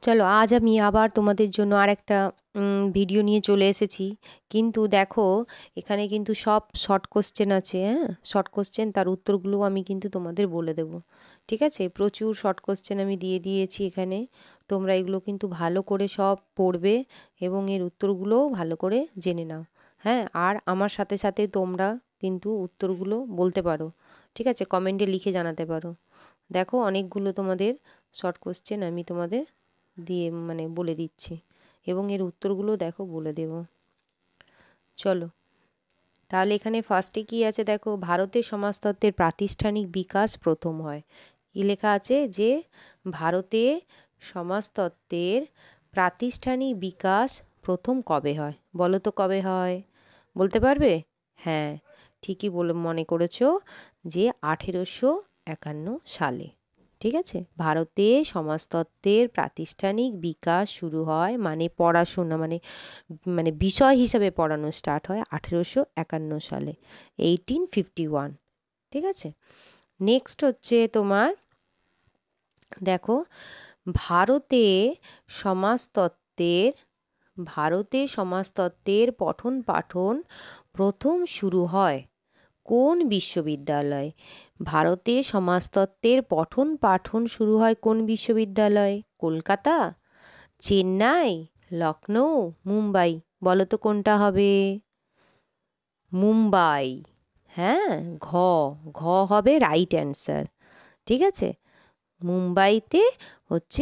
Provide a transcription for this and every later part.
চলো আজ আমি আবার তোমাদের জন্য আর একটা ভিডিও নিয়ে চলে এসেছি। কিন্তু দেখো, এখানে কিন্তু সব শর্ট কোশ্চেন আছে। হ্যাঁ, শর্ট কোশ্চেন, তার উত্তরগুলো আমি কিন্তু তোমাদের বলে দেব। ঠিক আছে, প্রচুর শর্ট কোশ্চেন আমি দিয়ে দিয়েছি এখানে। তোমরা এগুলো কিন্তু ভালো করে সব পড়বে এবং এর উত্তরগুলোও ভালো করে জেনে নাও। হ্যাঁ, আর আমার সাথে সাথে তোমরা কিন্তু উত্তরগুলো বলতে পারো। ঠিক আছে, কমেন্টে লিখে জানাতে পারো। দেখো, অনেকগুলো তোমাদের শর্ট কোশ্চেন আমি তোমাদের দিয়ে বলে দিচ্ছি এবং এর উত্তরগুলো দেখো বলে দেব। চলো তাহলে, এখানে ফার্স্টে কি আছে দেখো, ভারতের সমাজতত্ত্বের প্রাতিষ্ঠানিক বিকাশ প্রথম হয়। কি লেখা আছে যে ভারতে সমাজতত্ত্বের প্রাতিষ্ঠানিক বিকাশ প্রথম কবে হয়? বলো তো কবে হয়, বলতে পারবে? হ্যাঁ, ঠিকই বলে মনে করেছো, যে 1851 সালে। ঠিক আছে, ভারতে সমাজতত্ত্বের প্রাতিষ্ঠানিক বিকাশ শুরু হয়, মানে পড়াশোনা মানে মানে বিষয় হিসাবে পড়ানো স্টার্ট হয় 1851 সালে, 1851। ঠিক আছে, নেক্সট হচ্ছে তোমার, দেখো, ভারতে সমাজতত্ত্বের পঠন পাঠন প্রথম শুরু হয় কোন বিশ্ববিদ্যালয়? ভারতে সমাজতত্ত্বের পঠন পাঠন শুরু হয় কোন বিশ্ববিদ্যালয়? কলকাতা, চেন্নাই, লখনৌ, মুম্বাই। বলো তো কোনটা হবে? মুম্বাই। হ্যাঁ, ঘ ঘ হবে রাইট অ্যান্সার। ঠিক আছে, মুম্বাইতে হচ্ছে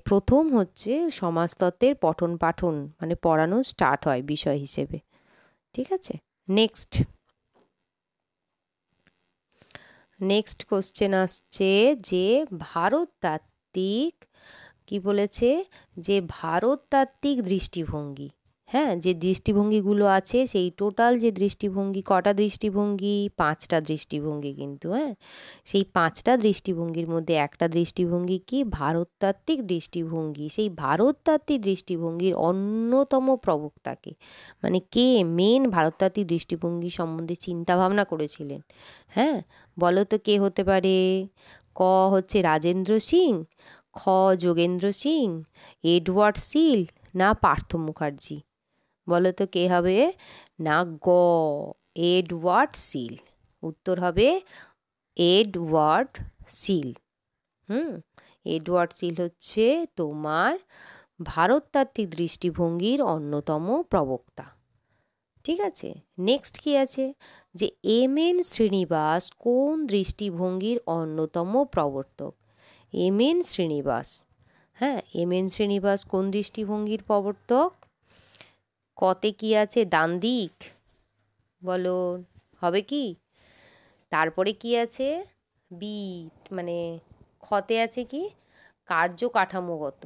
প্রথম হচ্ছে সমাজতত্ত্বের পঠন পাঠন পড়ানো স্টার্ট হয় বিষয় হিসেবে। ঠিক আছে, নেক্সট নেক্সট কোশ্চেন আসছে যে ভারততাত্ত্বিক, কি বলেছে, যে ভারততাত্ত্বিক দৃষ্টিভঙ্গি। হ্যাঁ, যে দৃষ্টিভঙ্গিগুলো আছে, সেই টোটাল যে দৃষ্টিভঙ্গি, কটা দৃষ্টিভঙ্গি? 5টা দৃষ্টিভঙ্গি কিন্তু। হ্যাঁ, সেই 5টা দৃষ্টিভঙ্গির মধ্যে একটা দৃষ্টিভঙ্গি কি? ভারততাত্ত্বিক দৃষ্টিভঙ্গি। সেই ভারততাত্ত্বিক দৃষ্টিভঙ্গির অন্যতম প্রবক্তাকে, কে মেন ভারততাত্ত্বিক দৃষ্টিভঙ্গি সম্বন্ধে চিন্তা ভাবনা করেছিলেন? হ্যাঁ, বলো তো কে হতে পারে? ক হচ্ছে রাজেন্দ্র সিং, খ যোগেন্দ্র সিং, এডওয়ার্ড সিল, না পার্থ মুখার্জি? বলো তো কে হবে? না, গ এডওয়ার্ড সিল। উত্তর হবে এডওয়ার্ড সিল। এডওয়ার্ড সিল হচ্ছে তোমার ভারততাত্ত্বিক দৃষ্টিভঙ্গির অন্যতম প্রবক্তা। ঠিক আছে, নেক্সট কি আছে, যে এম.এন শ্রীনিবাস কোন দৃষ্টিভঙ্গির অন্যতম প্রবর্তক? এম.এন শ্রীনিবাস। হ্যাঁ, এম.এন শ্রীনিবাস কোন দৃষ্টিভঙ্গির প্রবর্তক? কতে কি আছে? দ্বান্দ্বিক। বলো, হবে কি? তারপরে কি আছে? বি খতে আছে কি? কার্যকাঠামোগত।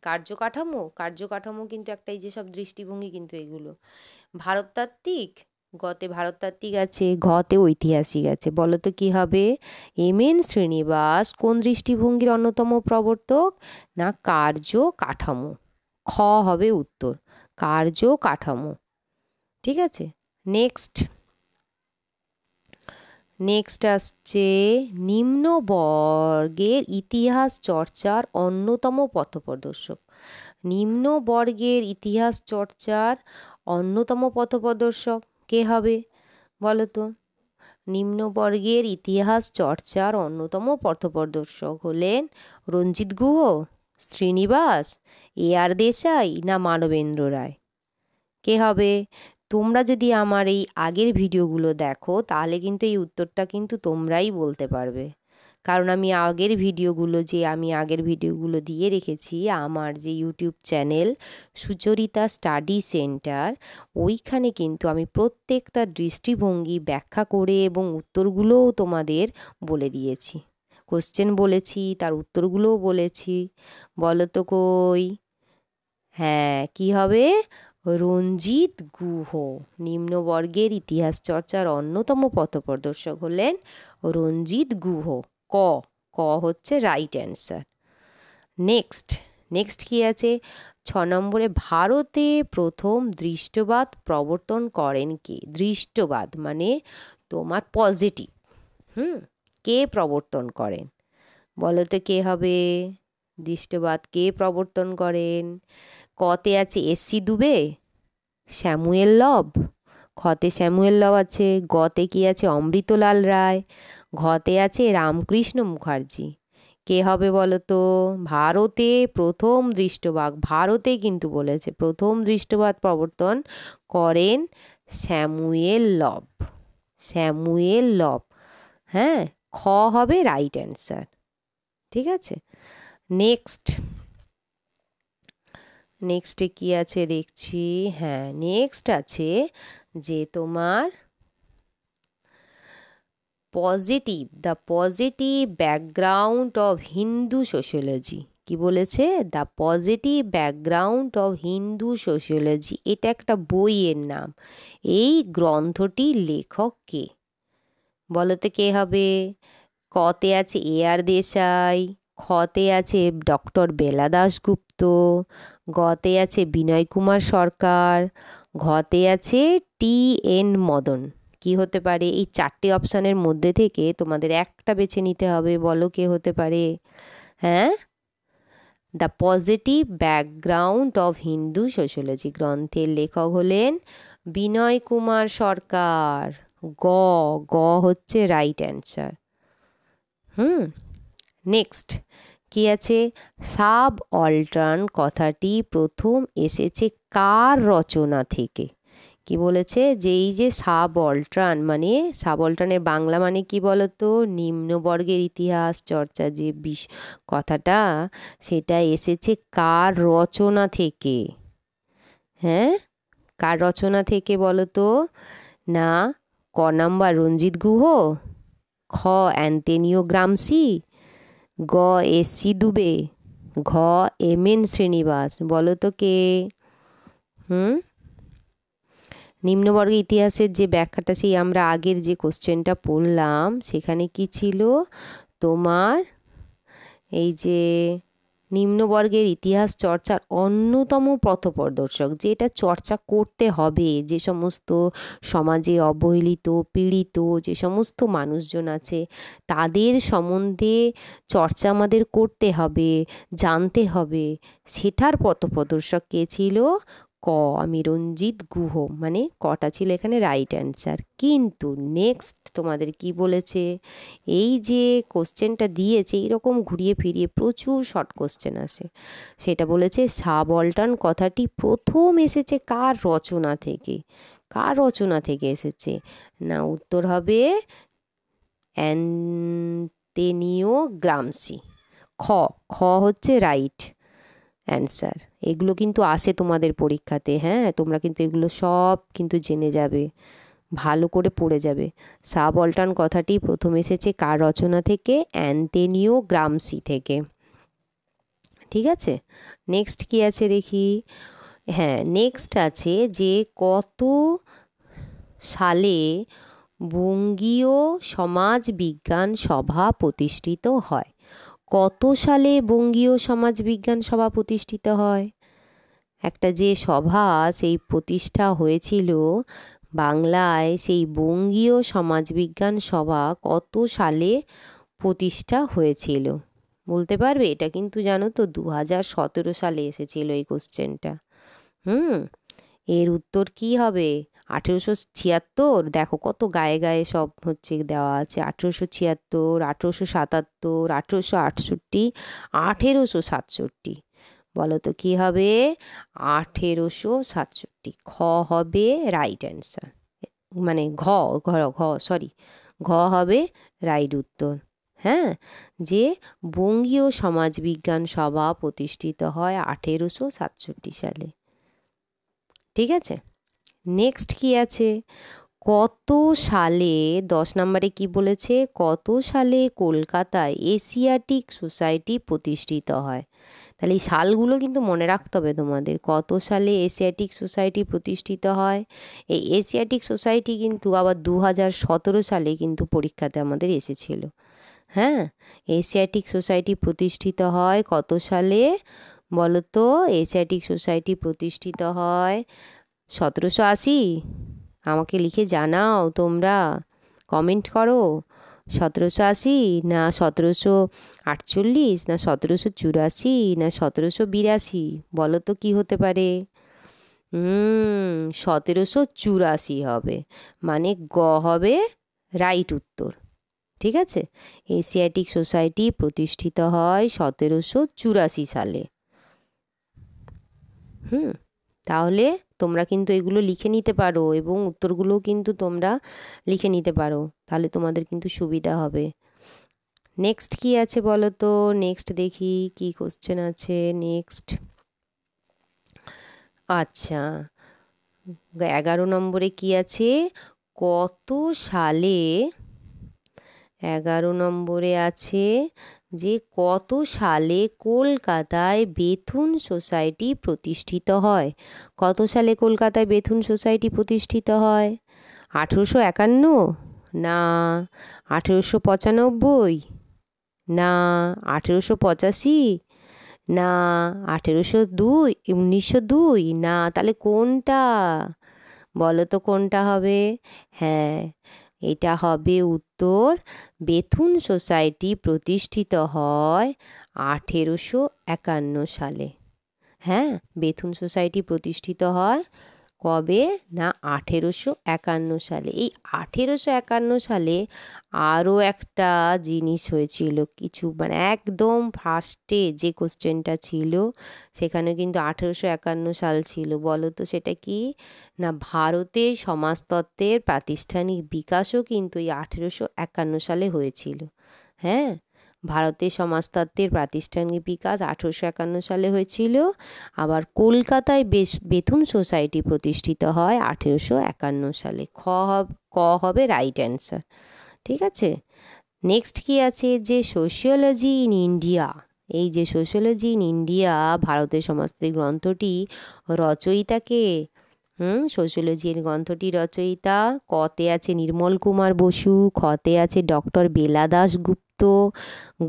কার্যকাঠামো কিন্তু একটাই, যে সব দৃষ্টিভঙ্গি কিন্তু এগুলো ভারততাত্ত্বিক। গতে ভারততাত্ত্বিক আছে, ঘতে ঐতিহাসিক আছে। বলো তো কি হবে? এম.এন শ্রীনিবাস কোন দৃষ্টিভঙ্গির অন্যতম প্রবর্তক? না, কার্য কাঠামো। খ হবে উত্তর, কার্য কাঠামো। ঠিক আছে, নেক্সট নেক্সট আসছে, নিম্নবর্গের ইতিহাস চর্চার অন্যতম পথপ্রদর্শক। নিম্নবর্গের ইতিহাস চর্চার অন্যতম পথপ্রদর্শক কে হবে? বলো তো। নিম্নবর্গের ইতিহাস চর্চার অন্যতম পথপ্রদর্শক হলেন রঞ্জিত গুহ, শ্রীনিবাস, এ.আর দেশাই, না মানবেন্দ্র রায়? কে হবে? তোমরা যদি আমার এই আগের ভিডিওগুলো দেখো, তাহলে কিন্তু এই উত্তরটা কিন্তু তোমরাই বলতে পারবে। কারণ আমি আগের ভিডিওগুলো দিয়ে রেখেছি আমার যে YouTube channel Sucharita study centre, ওইখানে কিন্তু আমি প্রত্যেকটা দৃষ্টিভঙ্গি ব্যাখ্যা করে এবং উত্তরগুলোও তোমাদের বলে দিয়েছি। কোশ্চেন বলেছি, তার উত্তরগুলোও বলেছি। বলো তো কই? হ্যাঁ, কি হবে? রঞ্জিত গুহ। নিম্নবর্গের ইতিহাস চর্চার অন্যতম পথপ্রদর্শক হলেন রঞ্জিত গুহ। ক ক হচ্ছে রাইট অ্যান্সার। নেক্সট নেক্সট কি আছে? 6 নম্বরে, ভারতে প্রথম দৃষ্টবাদ প্রবর্তন করেন কে? দৃষ্টবাদ তোমার পজিটিভ। কে প্রবর্তন করেন? বলো তো কে হবে? দৃষ্টবাদ কে প্রবর্তন করেন? কতে আছে এসসি দুবে, স্যামুয়েল লব, খতে স্যামুয়েল লব আছে, গতে কি আছে অমৃতলাল রায়, ঘতে আছে রামকৃষ্ণ মুখার্জি। কে হবে বলো তো? ভারতে প্রথম দৃষ্টবাদ, ভারতে কিন্তু বলেছে প্রথম দৃষ্টবাদ প্রবর্তন করেন স্যামুয়েল লব, স্যামুয়েল লব। হ্যাঁ, খ হবে রাইট অ্যান্সার। ঠিক আছে, নেক্সট, নেক্সটে কি আছে দেখছি। হ্যাঁ, নেক্সট আছে যে তোমার positive, the positive background of Hindu sociology. কি বলেছে? The positive background of Hindu sociology, এটা একটা বইয়ের নাম। এই গ্রন্থটির লেখক কে? বলো তো কে হবে? কতে আছে এ আর দেশাই, খতে আছে ডক্টর বেলা দাশগুপ্ত, গতে আছে বিনয় কুমার সরকার, ঘতে আছে টি এন মদন। কি হতে পারে? এই চারটে অপশানের মধ্যে থেকে তোমাদের একটা বেছে নিতে হবে, বলো কে হতে পারে? হ্যাঁ, the positive background of Hindu sociology গ্রন্থের লেখক হলেন বিনয় কুমার সরকার। গ, গ হচ্ছে রাইট অ্যান্সার। নেক্সট কি আছে? সাব অল্টার্ন কথাটি প্রথম এসেছে কার রচনা থেকে? কি বলেছে? যে এই যে সাব অল্টার্ন, মানে সাব অল্টার্নের বাংলা মানে কি বলতো? নিম্নবর্গের ইতিহাস চর্চা, যে কথাটা, সেটা এসেছে কার রচনা থেকে? হ্যাঁ, কার রচনা থেকে বলো তো? না, ক নাম্বার রঞ্জিত গুহ, খ অ্যান্তোনিও গ্রামসি, গ এসসি দুবে, ঘ এম এন শ্রীনিবাস। বলো তো কে? নিম্নবর্গের ইতিহাসের যে ব্যাখ্যাটা, সেই আমরা আগের যে কোশ্চেনটা পড়লাম, সেখানে কি ছিল তোমার? এই যে নিম্নবর্গের ইতিহাস চর্চার অন্যতম পথপ্রদর্শক, যে এটা চর্চা করতে হবে, যে সমস্ত সমাজে অবহেলিত পীড়িত যে সমস্ত মানুষজন আছে, তাদের সম্বন্ধে চর্চা আমাদের করতে হবে, জানতে হবে, সেটার পথপ্রদর্শক কে ছিল? ক, আমি রঞ্জিত গুহ, মানে কটা ছিল এখানে রাইট অ্যান্সার। কিন্তু নেক্সট তোমাদের কি বলেছে? এই যে কোশ্চেনটা দিয়েছে, এইরকম ঘুরিয়ে ফিরিয়ে প্রচুর শর্ট কোশ্চেন আসে। সেটা বলেছে সাব অল্টার্ন কথাটি প্রথম এসেছে কার রচনা থেকে? কার রচনা থেকে এসেছে? না, উত্তর হবে অ্যান্তোনিও গ্রামসি। খ, খ হচ্ছে রাইট অ্যান্সার। এগুলো কিন্তু আসে তোমাদের পরীক্ষাতে। হ্যাঁ, তোমরা কিন্তু এগুলো সব কিন্তু জেনে যাবে, ভালো করে পড়ে যাবে। সাব অল্টার্ন কথাটি প্রথম এসেছে কার রচনা থেকে? অ্যান্তোনিও গ্রামসি থেকে। ঠিক আছে, নেক্সট কি আছে দেখি। হ্যাঁ, নেক্সট আছে যে কত সালে বঙ্গীয় সমাজ বিজ্ঞান সভা প্রতিষ্ঠিত হয়? কত সালে বঙ্গীয় সমাজ বিজ্ঞান সভা প্রতিষ্ঠিত হয়? একটা যে সভা, সেই প্রতিষ্ঠা হয়েছিল বাংলায়, সেই বঙ্গীয় সমাজবিজ্ঞান সভা কত সালে প্রতিষ্ঠা হয়েছিল? বলতে পারবে? এটা কিন্তু জানো তো 2017 সালে এসেছিল এই কোশ্চেনটা। এর উত্তর কি হবে? 1876। দেখো কত গায়ে গায়ে সব হচ্ছে দেওয়া আছে, 1876, 1877, 1868, 1867। বলো তো কি হবে? 1867। খ হবে রাইট অ্যান্সার, মানে ঘ, ঘ, ঘ, সরি, ঘ হবে রাইট উত্তর। হ্যাঁ, যে বঙ্গীয় সমাজবিজ্ঞান সভা প্রতিষ্ঠিত হয় 1867 সালে। ঠিক আছে, নেক্সট কি আছে? কত সালে, 10 নম্বরে কি বলেছে? কত সালে কলকাতায় এশিয়াটিক সোসাইটি প্রতিষ্ঠিত হয়? তাহলে এই সালগুলো কিন্তু মনে রাখতে হবে তোমাদের। কত সালে এশিয়াটিক সোসাইটি প্রতিষ্ঠিত হয়? এই এশিয়াটিক সোসাইটি কিন্তু আবার 2017 সালে কিন্তু পরীক্ষাতে আমাদের এসেছিল। হ্যাঁ, এশিয়াটিক সোসাইটি প্রতিষ্ঠিত হয় কত সালে বলো তো? এশিয়াটিক সোসাইটি প্রতিষ্ঠিত হয় 1780। আমাকে লিখে জানাও, তোমরা কমেন্ট করো। 1780, না 1748, না 1784, না 1782? বলো তো কি হতে পারে? 1784 হবে, মানে গ হবে রাইট উত্তর। ঠিক আছে, এশিয়াটিক সোসাইটি প্রতিষ্ঠিত হয় 1784 সালে। তাহলে তোমরা কিন্তু এগুলো লিখে নিতে পারো এবং উত্তরগুলোও কিন্তু তোমরা লিখে নিতে পারো, তাহলে তোমাদের কিন্তু সুবিধা হবে। নেক্সট কি আছে বলো তো? নেক্সট দেখি কি কোশ্চেন আছে নেক্সট। আচ্ছা, 11 নম্বরে কি আছে? কত সালে 11 নম্বরে আছে যে কত সালে কলকাতায় বেথুন সোসাইটি প্রতিষ্ঠিত হয়? কত সালে কলকাতায় বেথুন সোসাইটি প্রতিষ্ঠিত হয়? 1851, না 1895, না 1885, না 1802, 1902, না তাহলে কোনটা? বলো তো কোনটা হবে? হ্যাঁ, এটা হবে উত্তর। বেথুন সোসাইটি প্রতিষ্ঠিত হয় 1851 সালে। হ্যাঁ, বেথুন সোসাইটি প্রতিষ্ঠিত হয় কবে? না 1851 সালে। এই 1851 সালে আরও একটা জিনিস হয়েছিল, কিছু মানে একদম ফার্স্টে যে কোশ্চেনটা ছিল সেখানে কিন্তু 1851 সাল ছিল। বলো তো সেটা কি? না ভারতের সমাজতত্ত্বের প্রাতিষ্ঠানিক বিকাশও কিন্তু এই 1851 সালে হয়েছিল। হ্যাঁ, ভারতের সমাজতত্ত্বের প্রাতিষ্ঠানিক বিকাশ 1851 সালে হয়েছিল। আবার কলকাতায় বেথুন সোসাইটি প্রতিষ্ঠিত হয় 1851 সালে। ক হবে রাইট অ্যান্সার। ঠিক আছে, নেক্সট কি আছে? যে সোশিওলজি ইন ইন্ডিয়া, এই যে সোশিওলজি ইন ইন্ডিয়া ভারতের সমাজতত্ত্বের গ্রন্থটি রচয়িতাকে? সোশিওলজি এর গ্রন্থটি রচয়িতা কতে আছে নির্মল কুমার বসু, খতে আছে ডক্টর বেলা দাশগুপ্ত,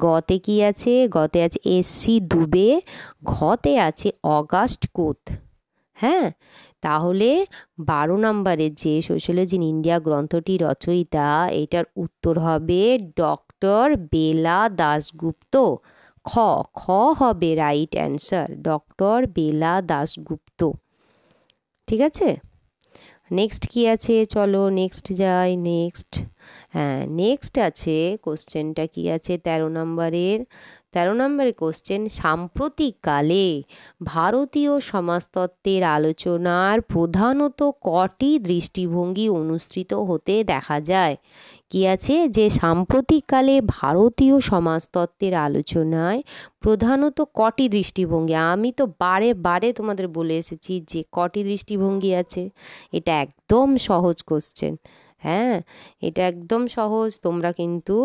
গতে কি আছে? গতে আছে এস.সি. দুবে, ঘতে আছে অগাস্ট কোত। হ্যাঁ, তাহলে 12 নম্বরের যে সোশ্যালজি ইন ইন্ডিয়া গ্রন্থটি রচয়িতা, এটার উত্তর হবে ডক্টর বেলা দাশগুপ্ত। খ খ হবে রাইট অ্যান্সার, ডক্টর বেলা দাশগুপ্ত। ঠিক আছে, নেক্সট কি আছে? চলো নেক্সট যাই। নেক্সট, হ্যাঁ নেক্সট আছে কোশ্চেনটা কি আছে 13 নম্বরের। 13 নম্বরের কোশ্চেন, সাম্প্রতিককালে ভারতীয় সমাজতত্ত্বের আলোচনার প্রধানত কটি দৃষ্টিভঙ্গি অনুসৃত হতে দেখা যায়? কি আছে? যে সাম্প্রতিককালে ভারতীয় সমাজতত্ত্বের আলোচনায় প্রধানত কটি দৃষ্টিভঙ্গি। আমি তো বারে বারে তোমাদের বলে এসেছি যে কটি দৃষ্টিভঙ্গি আছে। এটা একদম সহজ কোশ্চেন। হ্যাঁ, এটা একদম সহজ, তোমরা কিন্তু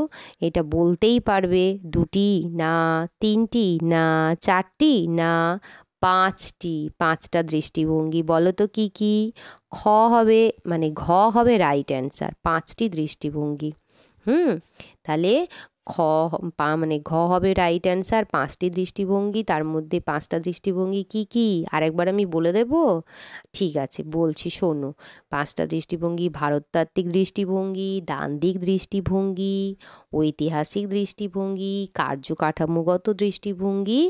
এটা বলতেই পারবে। দুটি, না তিনটি, না চারটি, না পাঁচটি? পাঁচটা দৃষ্টিভঙ্গি। বলো তো কি কি? খ হবে মানে ঘ হবে রাইট অ্যান্সার, পাঁচটি দৃষ্টিভঙ্গি। তাহলে খ মানে ঘ হবে রাইট অ্যান্সার, পাঁচটি দৃষ্টিভঙ্গি। তার মধ্যে পাঁচটা দৃষ্টিভঙ্গি কি কি আরেকবার আমি বলে দেব? ঠিক আছে বলছি, শোনো। পাঁচটা দৃষ্টিভঙ্গি: ভারততাত্ত্বিক দৃষ্টিভঙ্গি, দ্বান্দ্বিক দৃষ্টিভঙ্গি, ঐতিহাসিক দৃষ্টিভঙ্গি, কার্যকাঠামোগত দৃষ্টিভঙ্গি,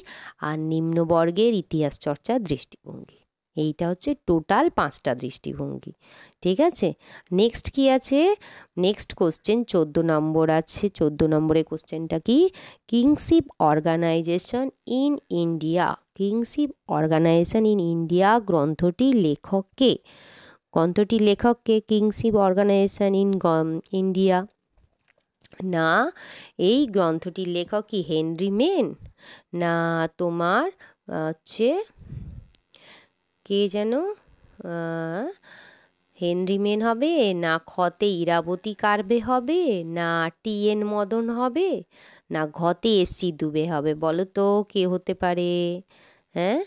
আর নিম্নবর্গের ইতিহাস চর্চার দৃষ্টিভঙ্গি। এইটা হচ্ছে টোটাল পাঁচটা দৃষ্টিভঙ্গি। ঠিক আছে, নেক্সট কি আছে? নেক্সট কোশ্চেন 14 নম্বর আছে। 14 নম্বরের কোশ্চেনটা কি? Kinship organization in India, kinship organization in India গ্রন্থটির লেখক কে? গ্রন্থটির লেখক কে? কিংশিপ অর্গানাইজেশন ইন ইন্ডিয়া, না এই গ্রন্থটির লেখক কি হেনরি মেন, না তোমার হচ্ছে কে যেন হেনরি মেন হবে, না খতে ইরাবতী কার্ভে হবে, না টি.এন. মদন হবে, না ঘতে এস.সি. দুবে হবে? বলো তো কে হতে পারে? হ্যাঁ,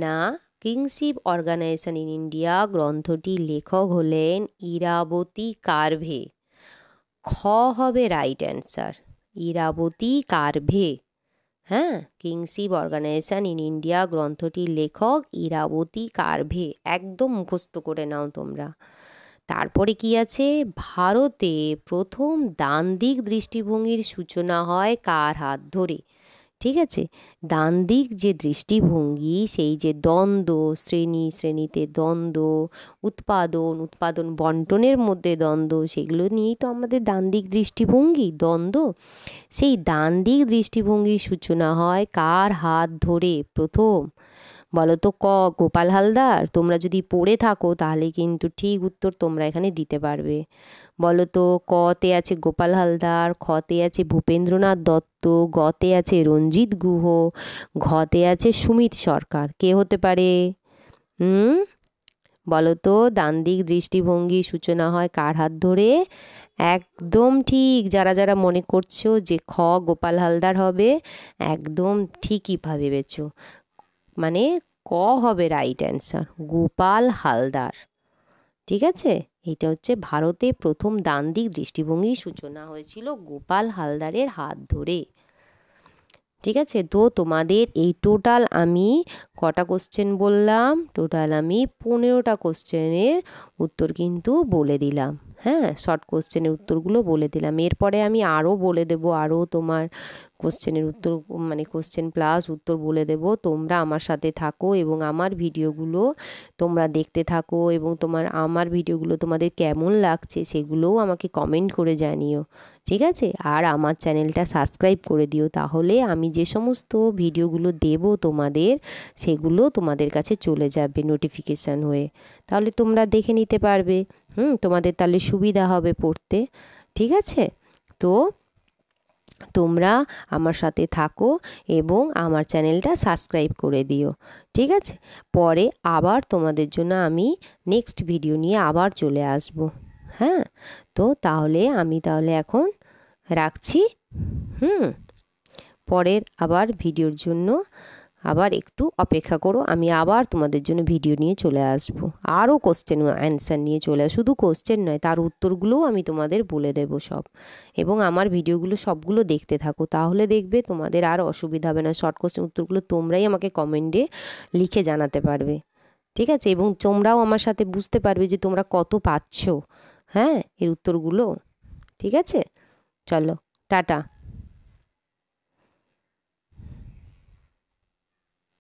না কিংশিপ অর্গানাইজেশন ইন ইন্ডিয়া গ্রন্থটির লেখক হলেন ইরাবতী কার্ভে। খ হবে রাইট অ্যান্সার, ইরাবতী কার্ভে। হ্যাঁ, কিংশিপ অর্গানাইজেশন ইন ইন্ডিয়া গ্রন্থটির লেখক ইরাবতী কার্ভে। একদম মুখস্থ করে নাও তোমরা। তারপরে কি আছে, ভারতে প্রথম ডান দিক দৃষ্টিভঙ্গির সূচনা হয় কার হাত ধরে? ঠিক আছে, ডান দিক যে দৃষ্টিভঙ্গি, সেই যে দ্বন্দ্ব, শ্রেণীতে দ্বন্দ্ব, উৎপাদন বন্টনের মধ্যে দ্বন্দ্ব, সেগুলো নিয়েই তো আমাদের ডান দিক দৃষ্টিভঙ্গি, দ্বন্দ্ব। সেই ডান দিক দৃষ্টিভঙ্গির সূচনা হয় কার হাত ধরে প্রথম? বলো তো। গোপাল হালদার। তোমরা যদি পড়ে থাকো তাহলে কিন্তু ঠিক উত্তর তোমরা এখানে দিতে পারবে। বলো তো, কতে আছে গোপাল হালদার, খতে আছে ভূপেন্দ্রনাথ দত্ত, গতে আছে রঞ্জিত গুহ, ঘতে আছে সুমিত সরকার। কে হতে পারে? হুম, বলো তো, ডান দিক দৃষ্টিভঙ্গির সূচনা হয় কার হাত ধরে? একদম ঠিক। যারা যারা মনে করছো যে খ গোপাল হালদার হবে, একদম ঠিকই ভেবেছো। মানে ক হবে রাইট অ্যান্সার, গোপাল হালদার। ঠিক আছে, এটা হচ্ছে ভারতে প্রথম ডান দিক দৃষ্টিভঙ্গির সূচনা হয়েছিল গোপাল হালদারের হাত ধরে। ঠিক আছে, তো তোমাদের এই টোটাল আমি কটা কোশ্চেন বললাম? টোটাল আমি 15টা কোশ্চেনের উত্তর কিন্তু বলে দিলাম। হ্যাঁ, শর্ট কোশ্চেনের উত্তরগুলো বলে দিলাম। এরপরে আমি আরও বলে দেবো, আরও তোমার কোশ্চেনের উত্তর, মানে কোশ্চেন প্লাস উত্তর বলে দেব। তোমরা আমার সাথে থাকো এবং আমার ভিডিওগুলো তোমরা দেখতে থাকো, এবং আমার ভিডিওগুলো তোমাদের কেমন লাগছে সেগুলোও আমাকে কমেন্ট করে জানিও। ঠিক আছে, আর আমার চ্যানেলটা সাবস্ক্রাইব করে দিও, তাহলে আমি যে সমস্ত ভিডিওগুলো দেব তোমাদের, সেগুলো তোমাদের কাছে চলে যাবে নোটিফিকেশান হয়ে। তাহলে তোমরা দেখে নিতে পারবে। তোমাদের তাহলে সুবিধা হবে পড়তে। ঠিক আছে, তো তোমরা আমার সাথে থাকো এবং আমার চ্যানেলটা সাবস্ক্রাইব করে দিও। ঠিক আছে, পরে আবার তোমাদের জন্য আমি নেক্সট ভিডিও নিয়ে আবার চলে আসব। হ্যাঁ, তো তাহলে আমি এখন রাখছি। পরের আবার ভিডিওর জন্য আবার একটু অপেক্ষা করো, আমি আবার তোমাদের জন্য ভিডিও নিয়ে চলে আসব। আরও কোশ্চেন অ্যান্সার নিয়ে চলে শুধু কোশ্চেন নয়, তার উত্তরগুলোও আমি তোমাদের বলে দেবো সব। এবং আমার ভিডিওগুলো সবগুলো দেখতে থাকো, তাহলে দেখবে তোমাদের আর অসুবিধা হবে না। শর্ট কোশ্চেন উত্তরগুলো তোমরাই আমাকে কমেন্টে লিখে জানাতে পারবে। ঠিক আছে, এবং তোমরাও আমার সাথে বুঝতে পারবে যে তোমরা কত পাচ্ছ, হ্যাঁ, এর উত্তরগুলো। ঠিক আছে, চলো, টাটা।